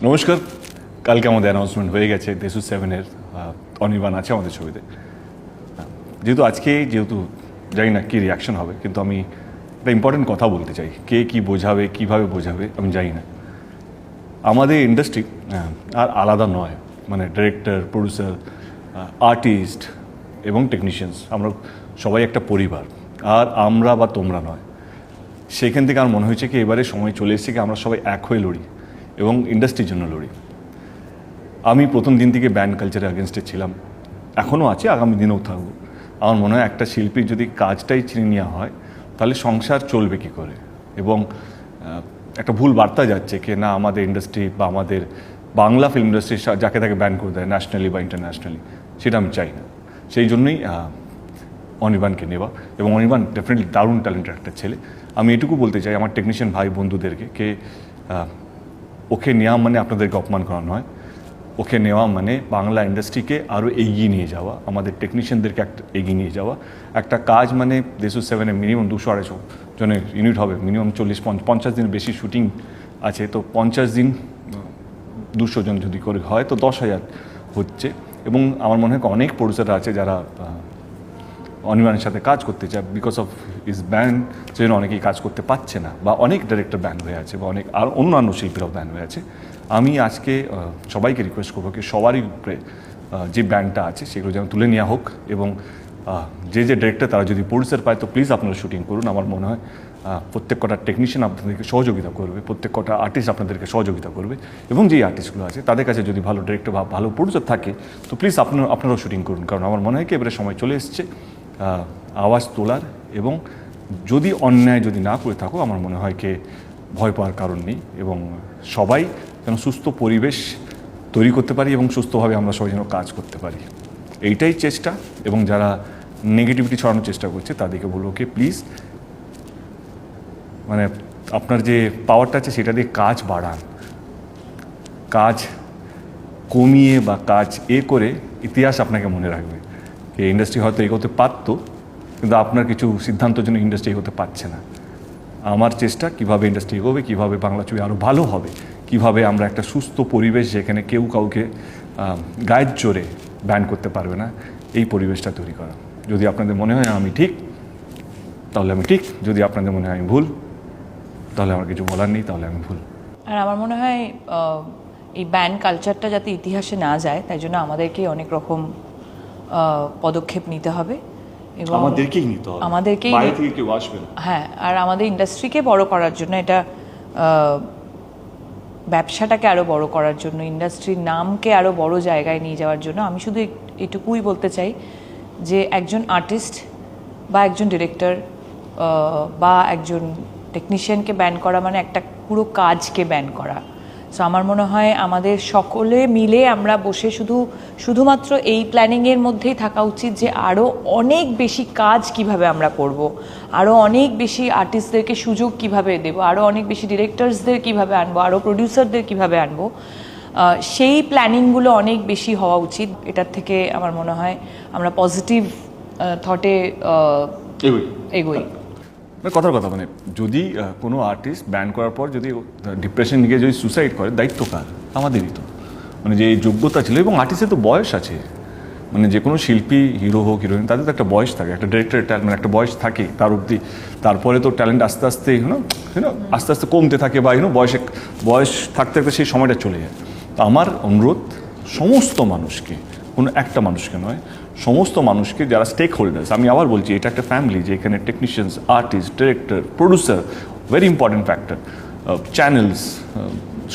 নমস্কার। কালকে আমাদের অ্যানাউন্সমেন্ট হয়ে গেছে দেশু 7-এর অনির্বাণ আছে আমাদের ছবিতে। যেহেতু জানি না কী রিয়াকশন হবে, কিন্তু আমি একটা ইম্পর্টেন্ট কথা বলতে চাই। কে কী বোঝাবে, কীভাবে বোঝাবে আমি জানি না। আমাদের ইন্ডাস্ট্রি আর আলাদা নয়, মানে ডিরেক্টর, প্রডিউসার, আর্টিস্ট এবং টেকনিশিয়ানস, আমরা সবাই একটা পরিবার। আর আমরা বা তোমরা নয়, সেখান থেকে আমার মনে হয়েছে কি এবারে সময় চলে এসেছে কি আমরা সবাই এক হয়ে লড়ি এবং ইন্ডাস্ট্রির জন্য লড়ি। আমি প্রথম দিন থেকে ব্যান্ড কালচারের এগেনস্টে ছিলাম, এখনও আছে, আগামী দিনেও থাকবো। আমার মনে হয় একটা শিল্পীর যদি কাজটাই চিনে নেওয়া হয় তাহলে সংসার চলবে কী করে, এবং একটা ভুল বার্তা যাচ্ছে কি না আমাদের ইন্ডাস্ট্রি বা আমাদের বাংলা ফিল্ম ইন্ডাস্ট্রি যাকে তাকে ব্যান করে দেয় ন্যাশনালি বা ইন্টারন্যাশনালি, সেটা আমি চাই না। সেই জন্যই অনির্বাণকে নেওয়া, এবং অনির্বাণ ডেফিনেটলি দারুণ ট্যালেন্টেড একটা ছেলে। আমি এটুকু বলতে চাই আমার টেকনিশিয়ান ভাই বন্ধুদেরকে কে ওকে নেওয়া মানে আপনাদেরকে অপমান করা নয়, ওকে নেওয়া মানে বাংলা ইন্ডাস্ট্রিকে আরও এগিয়ে নিয়ে যাওয়া, আমাদের টেকনিশিয়ানদেরকে এগিয়ে নিয়ে যাওয়া। একটা কাজ মানে দেশু 7-এ মিনিমাম 200-250 জনের ইউনিট হবে, মিনিমাম 40-50 দিন বেশি শুটিং আছে, তো 50 দিন 200 জন যদি করে হয় তো 10,000 হচ্ছে। এবং আমার মনে হয় অনেক প্রডিউসাররা আছে যারা অনির্বাণের সাথে কাজ করতে চায়, বিকজ অফ ইস ব্যান্ড সেজন্য অনেকেই কাজ করতে পারছে না, বা অনেক ডিরেক্টর ব্যান হয়ে আছে, বা অনেক আর অন্যান্য শিল্পীরাও ব্যান হয়ে আছে। আমি আজকে সবাইকে রিকোয়েস্ট করবো কি সবারই উপরে যে ব্যান্ডটা আছে সেগুলো যেন তুলে নেওয়া হোক, এবং যে ডিরেক্টর তারা যদি প্রডিউসার পায় তো প্লিজ আপনারা শুটিং করুন। আমার মনে হয় প্রত্যেক কটা টেকনিশিয়ান আপনাদেরকে সহযোগিতা করবে, প্রত্যেক কটা আর্টিস্ট আপনাদেরকে সহযোগিতা করবে, এবং যেই আর্টিস্টগুলো আছে তাদের কাছে যদি ভালো ডিরেক্টর বা ভালো প্রডিউসার থাকে তো প্লিজ আপনারাও শুটিং করুন। কারণ আমার মনে হয় কি এবারে সময় চলে এসছে আওয়াজ তোলার, এবং যদি অন্যায় যদি না করে থাকো আমার মনে হয় কি ভয় পাওয়ার কারণ নেই, এবং সবাই যেন সুস্থ পরিবেশ তৈরি করতে পারি এবং সুস্থভাবে আমরা সবাই যেন কাজ করতে পারি, এইটাই চেষ্টা। এবং যারা নেগেটিভিটি ছড়ানোর চেষ্টা করছে তাদেরকে বলবো কি প্লিজ মানে আপনার যে পাওয়ারটা আছে সেটা দিয়ে কাজ বাড়ান, কাজ কমিয়ে বা কাজ করে ইতিহাস আপনাকে মনে রাখবে। এই ইন্ডাস্ট্রি হয়তো এগোতে পারতো, কিন্তু আপনার কিছু সিদ্ধান্তের জন্য ইন্ডাস্ট্রি এগোতে পারছে না। আমার চেষ্টা কীভাবে ইন্ডাস্ট্রি এগোবে, কীভাবে বাংলা ছবি আরও ভালো হবে, কীভাবে আমরা একটা সুস্থ পরিবেশ যেখানে কেউ কাউকে গায়ের জোরে ব্যান করতে পারবে না, এই পরিবেশটা তৈরি করা। যদি আপনাদের মনে হয় আমি ঠিক তাহলে আমি ঠিক, যদি আপনাদের মনে হয় আমি ভুল তাহলে আমার কিছু বলার নেই, তাহলে আমি ভুল। আর আমার মনে হয় এই ব্যান্ড কালচারটা যাতে ইতিহাসে না যায় তাই জন্য আমাদেরকে অনেক রকম পদক্ষেপ নিতে হবে, এবং আমাদেরকেই নিতে হবে, আমাদেরকেই বাইরে থেকে কেউ আসবে না। হ্যাঁ, আর আমাদের ইন্ডাস্ট্রিকে বড় করার জন্য, এটা ব্যবসাটাকে আরও বড় করার জন্য, ইন্ডাস্ট্রির নামকে আরও বড় জায়গায় নিয়ে যাওয়ার জন্য আমি শুধু এটুকুই বলতে চাই যে একজন আর্টিস্ট বা একজন ডিরেক্টর বা একজন টেকনিশিয়ানকে ব্যান করা মানে একটা পুরো কাজকে ব্যান করা। সো আমার মনে হয় আমাদের সকলে মিলে আমরা বসে শুধুমাত্র এই প্ল্যানিংয়ের মধ্যেই থাকা উচিত যে আরও অনেক বেশি কাজ কিভাবে আমরা করব, আরও অনেক বেশি আর্টিস্টদেরকে সুযোগ কিভাবে দেব, আরও অনেক বেশি ডিরেক্টরসদের কিভাবে আনবো, আরও প্রডিউসারদের কিভাবে আনবো, সেই প্ল্যানিংগুলো অনেক বেশি হওয়া উচিত। এটার থেকে আমার মনে হয় আমরা পজিটিভ থটে এগোই। কথার কথা মানে যদি কোনো আর্টিস্ট ব্যান করার পর যদি ডিপ্রেশন গিয়ে যদি সুসাইড করে, দায়িত্ব কার? আমাদেরই তো। মানে যে যোগ্যতা ছিল, এবং আর্টিস্টের তো বয়স আছে, মানে যে কোনো শিল্পী, হিরো হোক হিরোইন, তাদের তো একটা বয়স থাকে, একটা ডিরেক্টরের মানে একটা বয়স থাকে তার অবধি। তারপরে তো ট্যালেন্ট আস্তে আস্তে আস্তে আস্তে কমতে থাকে, বা বয়স থাকতে থাকতে সেই সময়টা চলে যায়। তো আমার অনুরোধ সমস্ত মানুষকে, কোনো একটা মানুষকে নয়, সমস্ত মানুষকে যারা স্টেক হোল্ডার্স, আমি আবার বলছি এটা একটা ফ্যামিলি, যে এখানে technicians, artist, director, producer, very important factor, channels,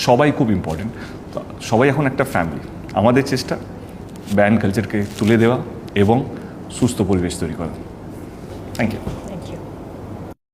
সবাই খুব ইম্পর্টেন্ট। সবাই এখন একটা ফ্যামিলি। আমাদের চেষ্টা ব্যান্ড কালচারকে তুলে দেওয়া এবং সুস্থ পরিবেশ তৈরি করা। Thank you.